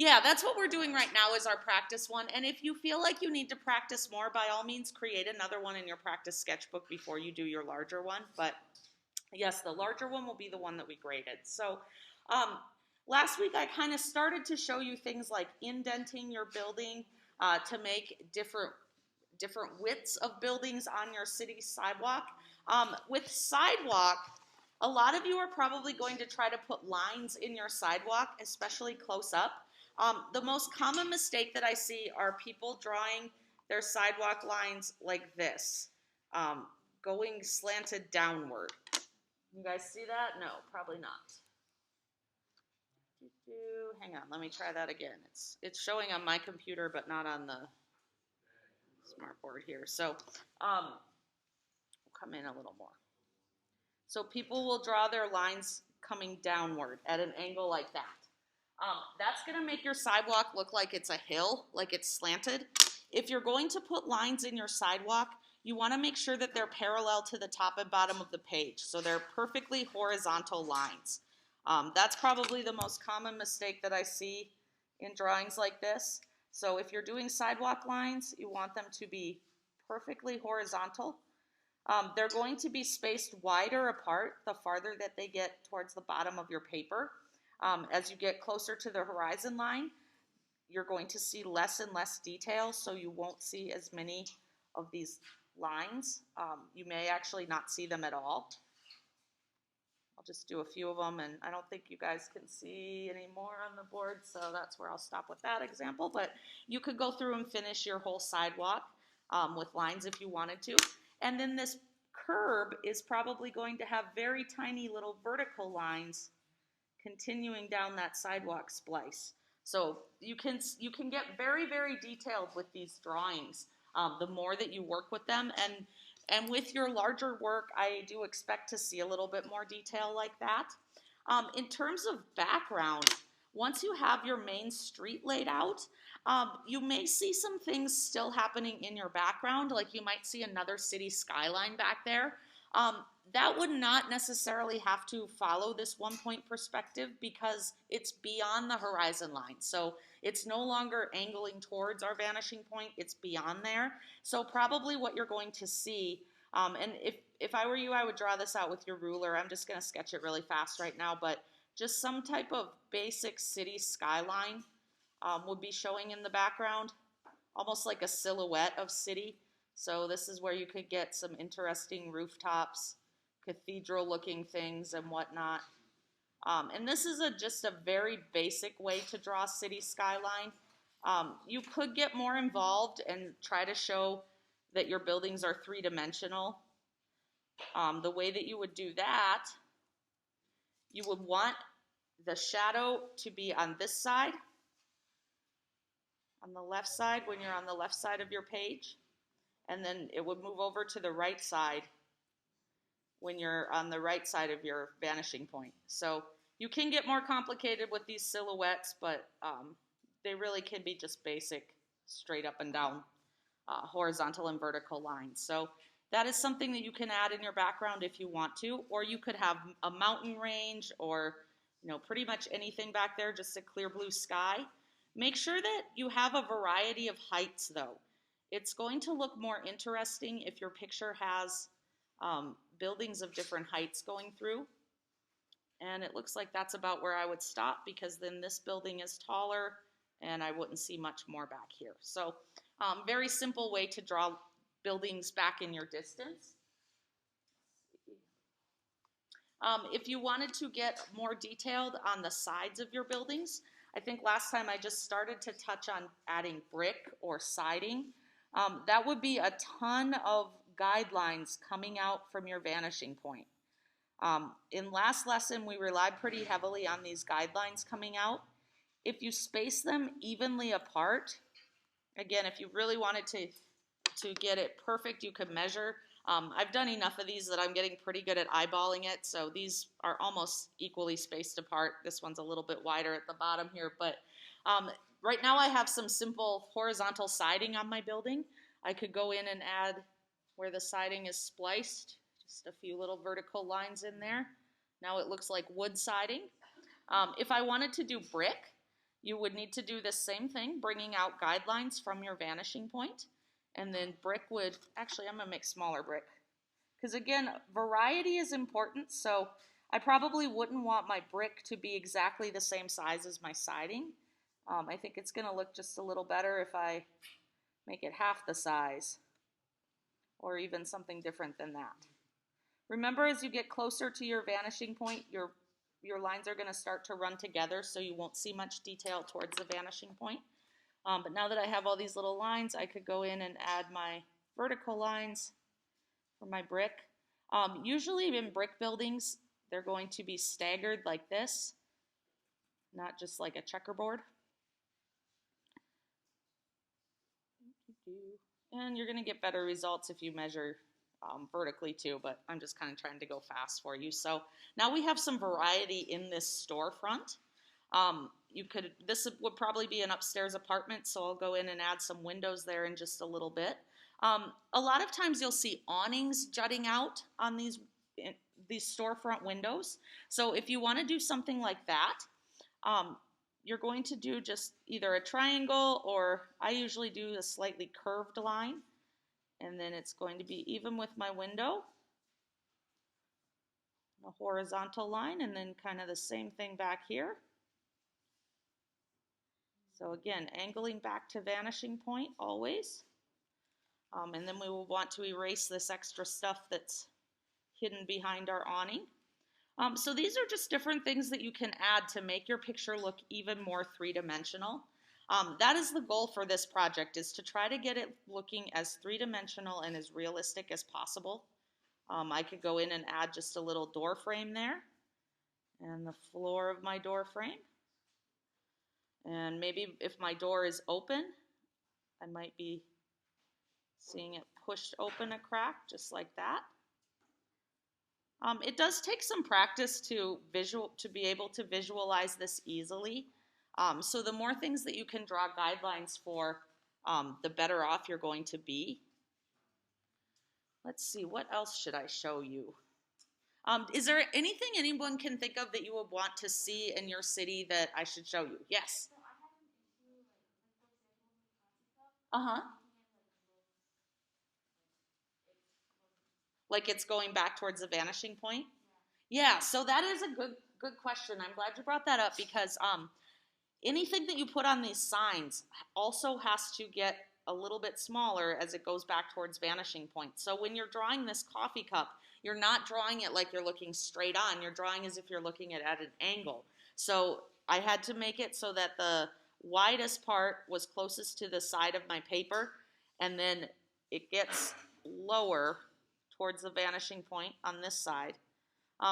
Yeah, that's what we're doing right now is our practice one. And if you feel like you need to practice more, by all means, create another one in your practice sketchbook before you do your larger one. But yes, the larger one will be the one that we graded. So um, last week I kind of started to show you things like indenting your building to make different widths of buildings on your city sidewalk. With sidewalk, a lot of you are probably going to try to put lines in your sidewalk, especially close up. The most common mistake that I see are people drawing their sidewalk lines like this, going slanted downward. You guys see that? No, probably not. Hang on, let me try that again. It's showing on my computer, but not on the smart board here. So we'll come in a little more. So people will draw their lines coming downward at an angle like that. That's going to make your sidewalk look like it's a hill, like it's slanted. If you're going to put lines in your sidewalk, you want to make sure that they're parallel to the top and bottom of the page. So they're perfectly horizontal lines. That's probably the most common mistake that I see in drawings like this. So if you're doing sidewalk lines, you want them to be perfectly horizontal. They're going to be spaced wider apart the farther that they get towards the bottom of your paper. As you get closer to the horizon line, you're going to see less and less detail, so you won't see as many of these lines. You may actually not see them at all. I'll just do a few of them, and I don't think you guys can see any more on the board, so that's where I'll stop with that example. But you could go through and finish your whole sidewalk with lines if you wanted to. And then this curb is probably going to have very tiny little vertical lines continuing down that sidewalk splice. So you can get very, very detailed with these drawings the more that you work with them. And with your larger work, I do expect to see a little bit more detail like that. In terms of background, once you have your main street laid out, you may see some things still happening in your background, like you might see another city skyline back there. That would not necessarily have to follow this 1-point perspective because it's beyond the horizon line. So it's no longer angling towards our vanishing point, it's beyond there. So probably what you're going to see, and if I were you, I would draw this out with your ruler. I'm just going to sketch it really fast right now, but just some type of basic city skyline would be showing in the background, almost like a silhouette of city. So this is where you could get some interesting rooftops, cathedral-looking things and whatnot. And this is just a very basic way to draw city skyline. You could get more involved and try to show that your buildings are three-dimensional. The way that you would do that, you would want the shadow to be on this side, on the left side when you're on the left side of your page, and then it would move over to the right side when you're on the right side of your vanishing point. So you can get more complicated with these silhouettes, but they really can be just basic, straight up and down, horizontal and vertical lines. So that is something that you can add in your background if you want to, or you could have a mountain range or pretty much anything back there, just a clear blue sky. Make sure that you have a variety of heights though. It's going to look more interesting if your picture has buildings of different heights going through. And it looks like that's about where I would stop because then this building is taller and I wouldn't see much more back here. So very simple way to draw buildings back in your distance. If you wanted to get more detailed on the sides of your buildings, I think last time I just started to touch on adding brick or siding. That would be a ton of guidelines coming out from your vanishing point. In last lesson, we relied pretty heavily on these guidelines coming out. If you space them evenly apart, again, if you really wanted to get it perfect, you could measure. I've done enough of these that I'm getting pretty good at eyeballing it, so these are almost equally spaced apart. This one's a little bit wider at the bottom here, but right now I have some simple horizontal siding on my building. I could go in and add where the siding is spliced, just a few little vertical lines in there. Now it looks like wood siding. If I wanted to do brick, You would need to do the same thing, bringing out guidelines from your vanishing point. And then brick would, actually I'm going to make smaller brick. Because again, variety is important, so I probably wouldn't want my brick to be exactly the same size as my siding. I think it's going to look just a little better if I make it half the size, or even something different than that. Remember, as you get closer to your vanishing point, your lines are going to start to run together, so you won't see much detail towards the vanishing point. But now that I have all these little lines, I could go in and add my vertical lines for my brick. Usually in brick buildings, they're going to be staggered like this, not just like a checkerboard. And you're going to get better results if you measure vertically too, but I'm just kind of trying to go fast for you. So now we have some variety in this storefront. This would probably be an upstairs apartment, so I'll go in and add some windows there in just a little bit. A lot of times you'll see awnings jutting out on these storefront windows. So if you want to do something like that, you're going to do just either a triangle, or I usually do a slightly curved line, and then it's going to be even with my window, a horizontal line, and then kind of the same thing back here. So again, angling back to vanishing point always. And then we will want to erase this extra stuff that's hidden behind our awning. So these are just different things that you can add to make your picture look even more three-dimensional. That is the goal for this project, is to try to get it looking as three-dimensional and as realistic as possible. I could go in and add just a little door frame there, and the floor of my door frame. And maybe if my door is open, I might be seeing it pushed open a crack, just like that. It does take some practice to be able to visualize this easily. So the more things that you can draw guidelines for, the better off you're going to be. Let's see, what else should I show you? Is there anything anyone can think of that you would want to see in your city that I should show you? Yes? Uh-huh. Like it's going back towards the vanishing point? Yeah, so that is a good question. I'm glad you brought that up, because anything that you put on these signs also has to get a little bit smaller as it goes back towards vanishing point. So when you're drawing this coffee cup, you're not drawing it like you're looking straight on. You're drawing as if you're looking at an angle. So I had to make it so that the widest part was closest to the side of my paper, and then it gets lower towards the vanishing point on this side.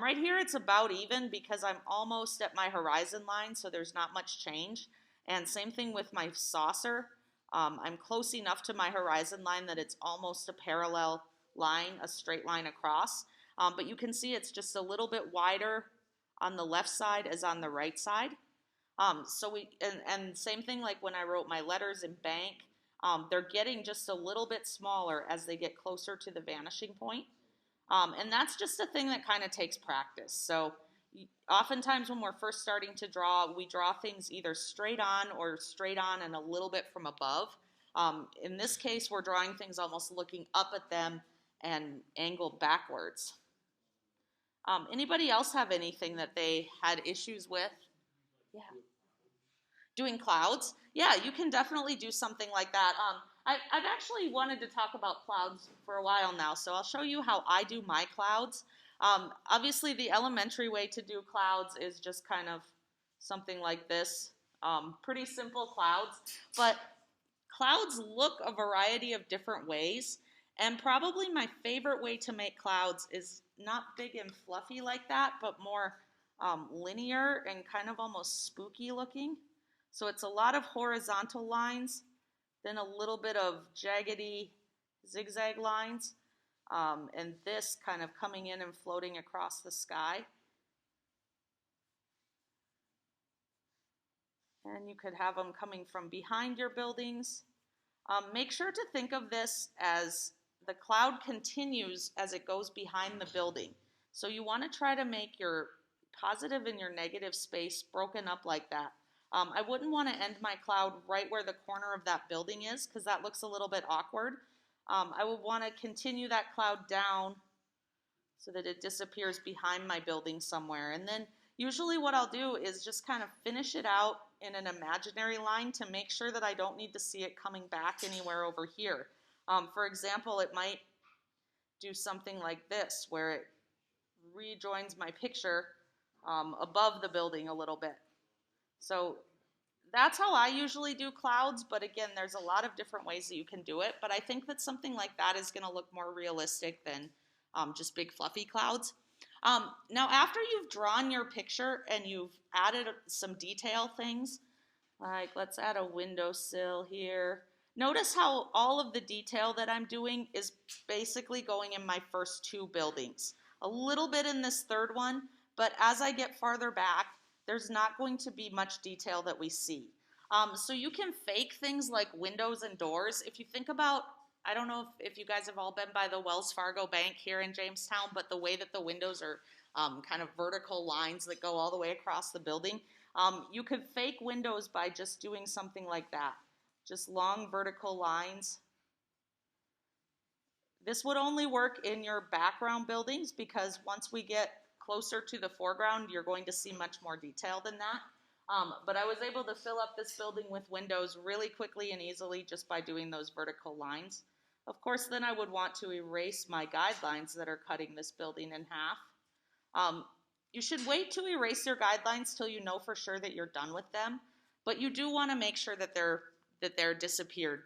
Right here it's about even, because I'm almost at my horizon line, so there's not much change. And same thing with my saucer. I'm close enough to my horizon line that it's almost a parallel line, a straight line across. But you can see it's just a little bit wider on the left side as on the right side. And same thing like when I wrote my letters in bank, they're getting just a little bit smaller as they get closer to the vanishing point. And that's just a thing that kind of takes practice. So oftentimes when we're first starting to draw, we draw things either straight on or straight on and a little bit from above. In this case, we're drawing things almost looking up at them and angled backwards. Anybody else have anything that they had issues with? Yeah. Doing clouds? Yeah, you can definitely do something like that. I've actually wanted to talk about clouds for a while now, so I'll show you how I do my clouds. Obviously, the elementary way to do clouds is just kind of something like this. Pretty simple clouds, but clouds look a variety of different ways, and probably my favorite way to make clouds is not big and fluffy like that, but more linear and kind of almost spooky looking. So it's a lot of horizontal lines, then a little bit of jaggedy zigzag lines, and this kind of coming in and floating across the sky. And you could have them coming from behind your buildings. Make sure to think of this as the cloud continues as it goes behind the building. So you want to try to make your positive and your negative space broken up like that. I wouldn't want to end my cloud right where the corner of that building is because that looks a little bit awkward. I would want to continue that cloud down so that it disappears behind my building somewhere. And then usually what I'll do is just kind of finish it out in an imaginary line to make sure that I don't need to see it coming back anywhere over here. For example, it might do something like this where it rejoins my picture above the building a little bit. So that's how I usually do clouds, but again, there's a lot of different ways that you can do it, but I think that something like that is going to look more realistic than just big fluffy clouds. Now, after you've drawn your picture and you've added some detail things, like let's add a windowsill here. Notice how all of the detail that I'm doing is basically going in my first two buildings. A little bit in this third one, but as I get farther back, there's not going to be much detail that we see. So you can fake things like windows and doors. If you think about, I don't know if you guys have all been by the Wells Fargo Bank here in Jamestown, but the way that the windows are kind of vertical lines that go all the way across the building, you could fake windows by just doing something like that. Just long vertical lines. This would only work in your background buildings because once we get closer to the foreground, you're going to see much more detail than that. But I was able to fill up this building with windows really quickly and easily just by doing those vertical lines. Of course, then I would want to erase my guidelines that are cutting this building in half. You should wait to erase your guidelines till you know for sure that you're done with them, but you do want to make sure that they're disappeared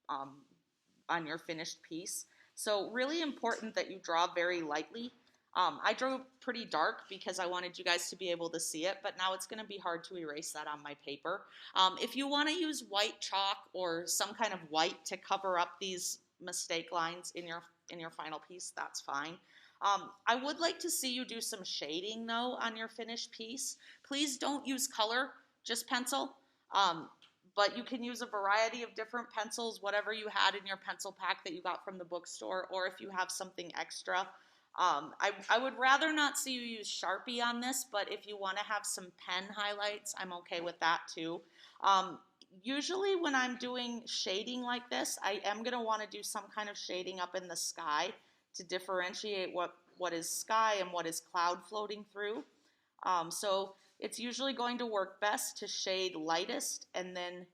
on your finished piece. So really important that you draw very lightly. I drew pretty dark because I wanted you guys to be able to see it, but now it's going to be hard to erase that on my paper. If you want to use white chalk or some kind of white to cover up these mistake lines in your final piece, that's fine. I would like to see you do some shading though on your finished piece. Please don't use color, just pencil. But you can use a variety of different pencils, whatever you had in your pencil pack that you got from the bookstore, or if you have something extra. I would rather not see you use Sharpie on this, but if you want to have some pen highlights, I'm okay with that too. Usually when I'm doing shading like this, I am going to want to do some kind of shading up in the sky to differentiate what is sky and what is cloud floating through. So it's usually going to work best to shade lightest and then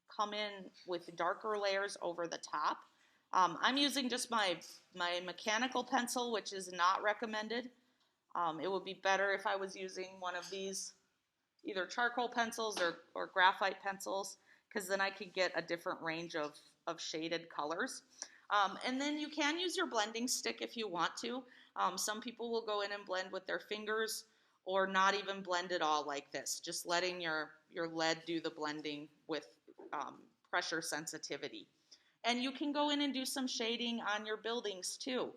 come in with darker layers over the top. I'm using just my mechanical pencil, which is not recommended. It would be better if I was using one of these, either charcoal pencils or graphite pencils, because then I could get a different range of shaded colors. And then you can use your blending stick if you want to. Some people will go in and blend with their fingers or not even blend at all like this, just letting your lead do the blending with pressure sensitivity. And you can go in and do some shading on your buildings too.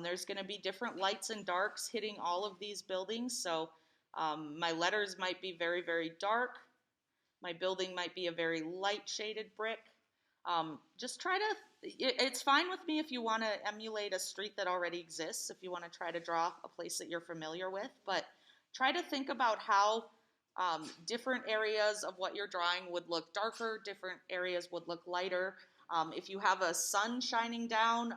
There's going to be different lights and darks hitting all of these buildings. So my letters might be very, very dark. My building might be a very light shaded brick. Just try to, it's fine with me if you want to emulate a street that already exists, if you want to try to draw a place that you're familiar with, but try to think about how different areas of what you're drawing would look darker, different areas would look lighter. If you have a sun shining down,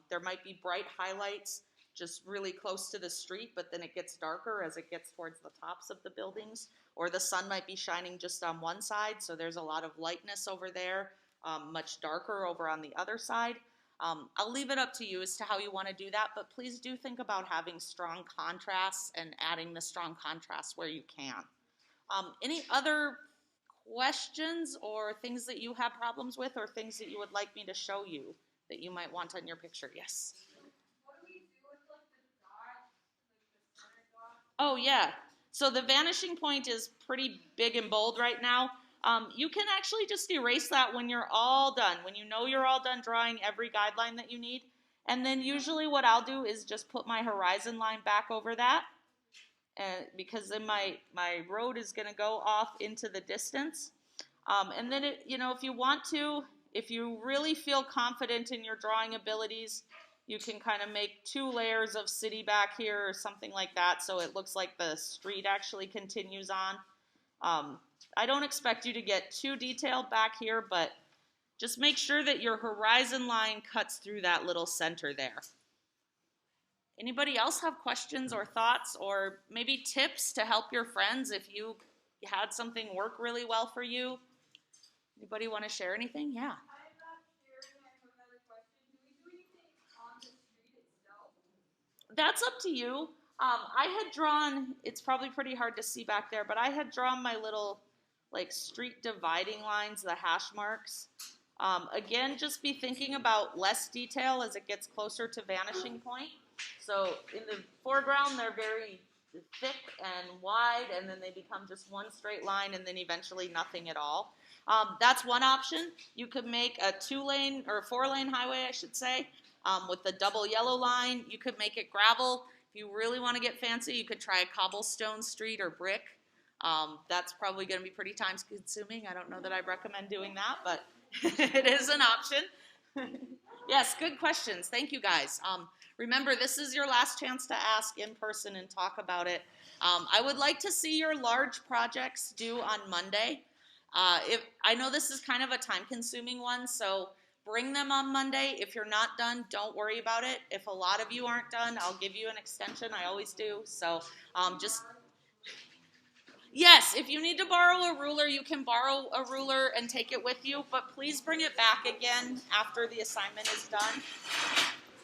there might be bright highlights just really close to the street, but then it gets darker as it gets towards the tops of the buildings. Or the sun might be shining just on one side, so there's a lot of lightness over there, much darker over on the other side. I'll leave it up to you as to how you want to do that, but please do think about having strong contrasts and adding the strong contrasts where you can. Any other questions or things that you have problems with or things that you would like me to show you that you might want on your picture? Yes? What do we do with like the dot, like the center dot? Oh, yeah. So the vanishing point is pretty big and bold right now. You can actually just erase that when you're all done, when you know you're all done drawing every guideline that you need. And then usually what I'll do is just put my horizon line back over that, because then my road is going to go off into the distance. And then, if you want to, if you really feel confident in your drawing abilities, you can kind of make 2 layers of city back here or something like that, so it looks like the street actually continues on. I don't expect you to get too detailed back here, but just make sure that your horizon line cuts through that little center there. Anybody else have questions or thoughts or maybe tips to help your friends if you had something work really well for you? Anybody want to share anything? Yeah. I'm not sharing. I have another question. Do we do anything on the street itself? That's up to you. I had drawn, it's probably pretty hard to see back there, but I had drawn my little like street dividing lines, the hash marks. Again, just be thinking about less detail as it gets closer to vanishing point. So in the foreground, they're very thick and wide, and then they become just one straight line, and then eventually nothing at all. That's one option. You could make a 2-lane or 4-lane highway, I should say, with the double yellow line. You could make it gravel. If you really want to get fancy, you could try a cobblestone street or brick. That's probably going to be pretty time consuming. I don't know that I recommend doing that, but it is an option. Yes, good questions. Thank you, guys. Remember, this is your last chance to ask in person and talk about it. I would like to see your large projects due on Monday. If I know this is kind of a time-consuming one, so bring them on Monday. If you're not done, don't worry about it. If a lot of you aren't done, I'll give you an extension. I always do. So just... Yes, if you need to borrow a ruler, you can borrow a ruler and take it with you, but please bring it back again after the assignment is done.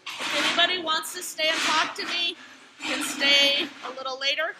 If anybody wants to stay and talk to me, you can stay a little later.